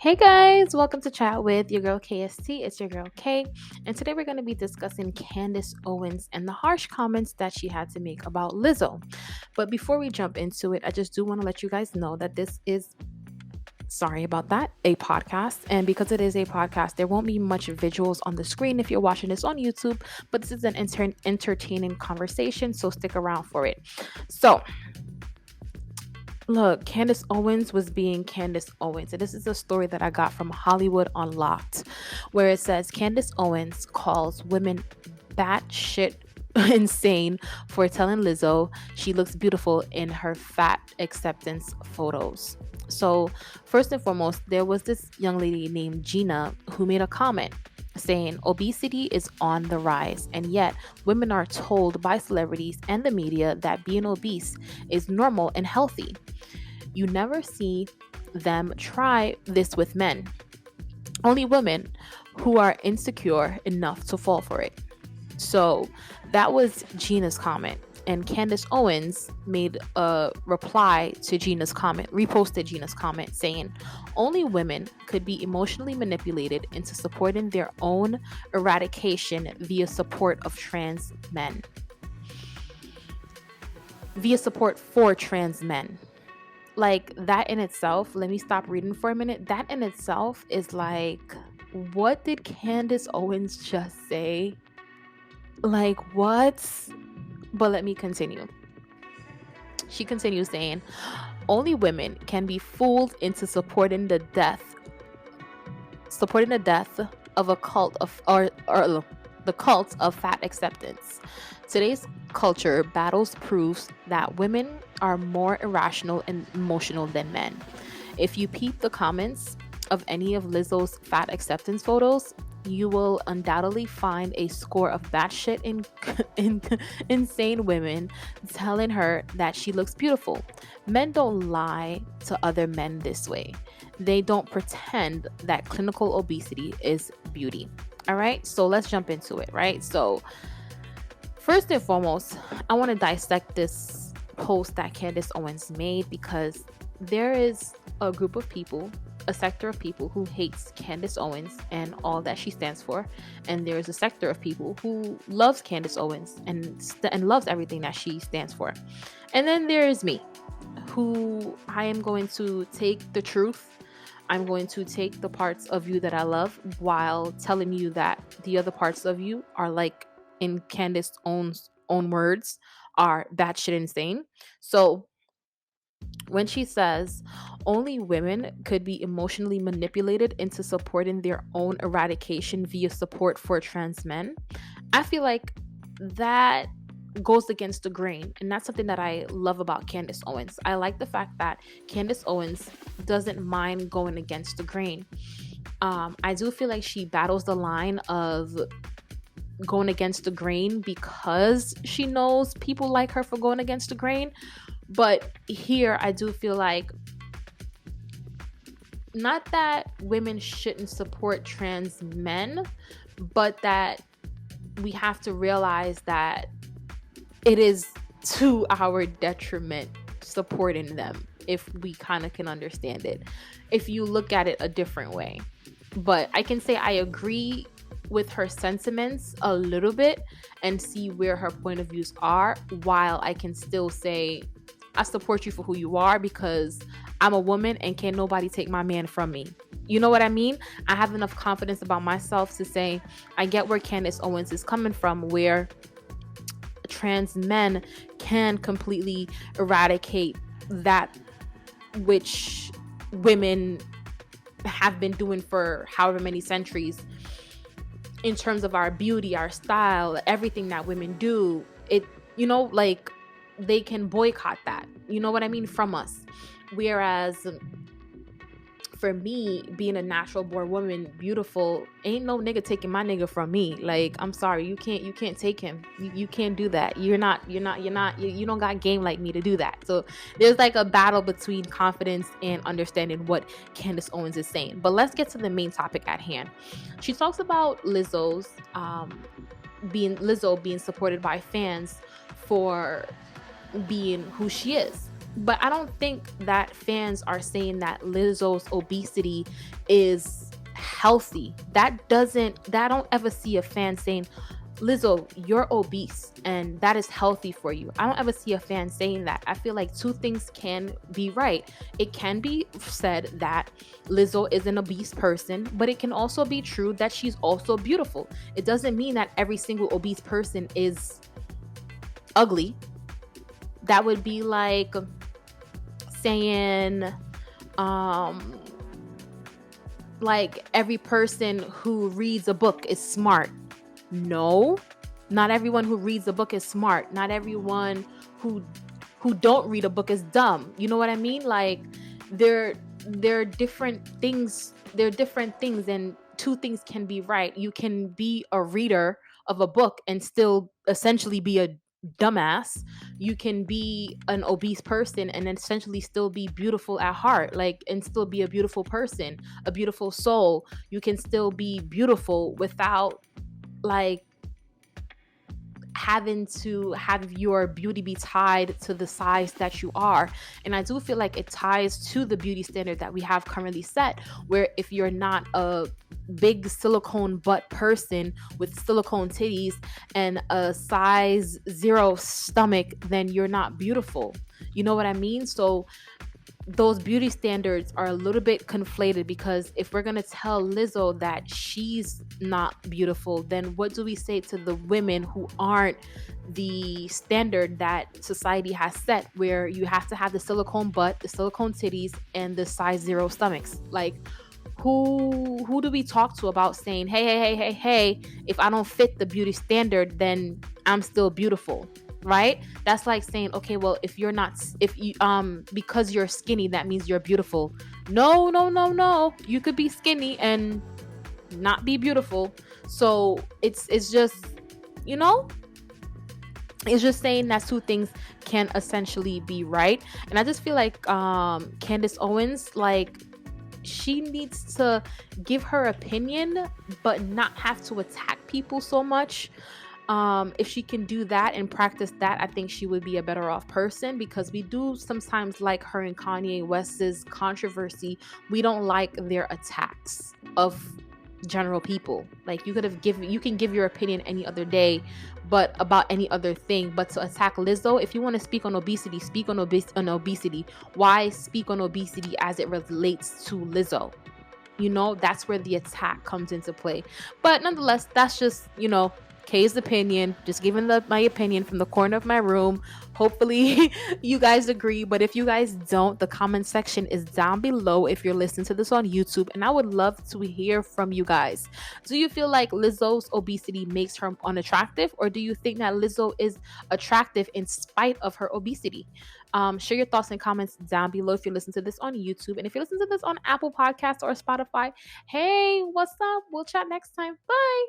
Hey guys, welcome to Chat with your girl KST. It's your girl K, and today we're going to be discussing Candace Owens and the harsh comments that she had to make about Lizzo. But before we jump into it, I just do want to let you guys know that this is, sorry about that, a podcast. And because it is a podcast, there won't be much visuals on the screen if you're watching this on YouTube, but this is an entertaining conversation, so stick around for it. So, look, Candace Owens was being Candace Owens. And this is a story that I got from Hollywood Unlocked, where it says Candace Owens calls women batshit insane for telling Lizzo she looks beautiful in her fat acceptance photos. So, first and foremost, there was this young lady named Gina who made a comment saying obesity is on the rise, and yet women are told by celebrities and the media that being obese is normal and healthy. You never see them try this with men. Only women who are insecure enough to fall for it. So that was Gina's comment. And Candace Owens made a reply to Gina's comment, reposted Gina's comment saying, only women could be emotionally manipulated into supporting their own eradication via support of trans men. Via support for trans men. Like, that in itself, let me stop reading for a minute. That in itself is like, what did Candace Owens just say? Like, what? But let me continue. She continues saying, only women can be fooled into supporting the death of a cult of or the cult of fat acceptance. Today's culture battles proves that women are more irrational and emotional than men. If you peep the comments of any of Lizzo's fat acceptance photos, you will undoubtedly find a score of batshit insane women telling her that she looks beautiful. Men don't lie to other men this way. They don't pretend that clinical obesity is beauty. All right, so let's jump into it, right? So, first and foremost, I want to dissect this post that Candace Owens made because there is a group of people, a sector of people who hates Candace Owens and all that she stands for, and there's a sector of people who loves Candace Owens and loves everything that she stands for. And then there is me, who I am going to take the truth. I'm going to take the parts of you that I love while telling you that the other parts of you are, like in Candace Owens' own words, are batshit insane. So when she says only women could be emotionally manipulated into supporting their own eradication via support for trans men, I feel like that goes against the grain. And that's something that I love about Candace Owens. I like the fact that Candace Owens doesn't mind going against the grain. I do feel like she battles the line of going against the grain because she knows people like her for going against the grain. But here I do feel like, not that women shouldn't support trans men, but that we have to realize that it is to our detriment supporting them, if we kind of can understand it, if you look at it a different way. But I can say I agree with her sentiments a little bit and see where her point of views are, while I can still say I support you for who you are because I'm a woman and can't nobody take my man from me. You know what I mean? I have enough confidence about myself to say I get where Candace Owens is coming from, where trans men can completely eradicate that which women have been doing for however many centuries in terms of our beauty, our style, everything that women do. It, like, they can boycott that, you know what I mean, from us. Whereas for me, being a natural born woman, beautiful, ain't no nigga taking my nigga from me. Like, I'm sorry, you can't take him. You can't do that. You don't got game like me to do that. So there's like a battle between confidence and understanding what Candace Owens is saying. But let's get to the main topic at hand. She talks about Lizzo being supported by fans for being who she is. But I don't think that fans are saying that Lizzo's obesity is healthy. That I don't ever see a fan saying, Lizzo, you're obese and that is healthy for you. I don't ever see a fan saying that. I feel like two things can be right. It can be said that Lizzo is an obese person, but it can also be true that she's also beautiful. It doesn't mean that every single obese person is ugly. That would be like saying, um, like every person who reads a book is smart. No, not everyone who reads a book is smart. Not everyone who who don't read a book is dumb. You know what I mean? Like they're they're different things. They're different things, and two things can be right. You can be a reader of a book and still essentially be a dumbass. You can be an obese person and then essentially still be beautiful at heart, like, and still be a beautiful person, a beautiful soul. You can still be beautiful without, like, having to have your beauty be tied to the size that you are. And I do feel like it ties to the beauty standard that we have currently set, where if you're not a big silicone butt person with silicone titties and a size 0 stomach, then you're not beautiful. You know what I mean? So those beauty standards are a little bit conflated, because if we're going to tell Lizzo that she's not beautiful, then what do we say to the women who aren't the standard that society has set, where you have to have the silicone butt, the silicone titties, and the size 0 stomachs? Like, who do we talk to about saying, hey, if I don't fit the beauty standard, then I'm still beautiful? Right? That's like saying, okay, well, if you're not, if you because you're skinny, that means you're beautiful. No, no, no, no, you could be skinny and not be beautiful. So it's just, you know, it's just saying that two things can essentially be right. And I just feel like Candace Owens, like, she needs to give her opinion but not have to attack people so much. If she can do that and practice that, I think she would be a better off person, because we do sometimes like her and Kanye West's controversy. We don't like their attacks of general people. Like, you can give your opinion any other day, but about any other thing. But to attack Lizzo, if you want to speak on obesity, speak on obesity. Why speak on obesity as it relates to Lizzo? You know, that's where the attack comes into play. But nonetheless, that's just, Kay's opinion, just giving my opinion from the corner of my room. Hopefully you guys agree, but if you guys don't, the comment section is down below if you're listening to this on YouTube, and I would love to hear from you guys. Do you feel like Lizzo's obesity makes her unattractive, or do you think that Lizzo is attractive in spite of her obesity? Share your thoughts and comments down below if you listen to this on YouTube. And if you listen to this on Apple Podcasts or Spotify, hey, what's up? We'll chat next time. Bye.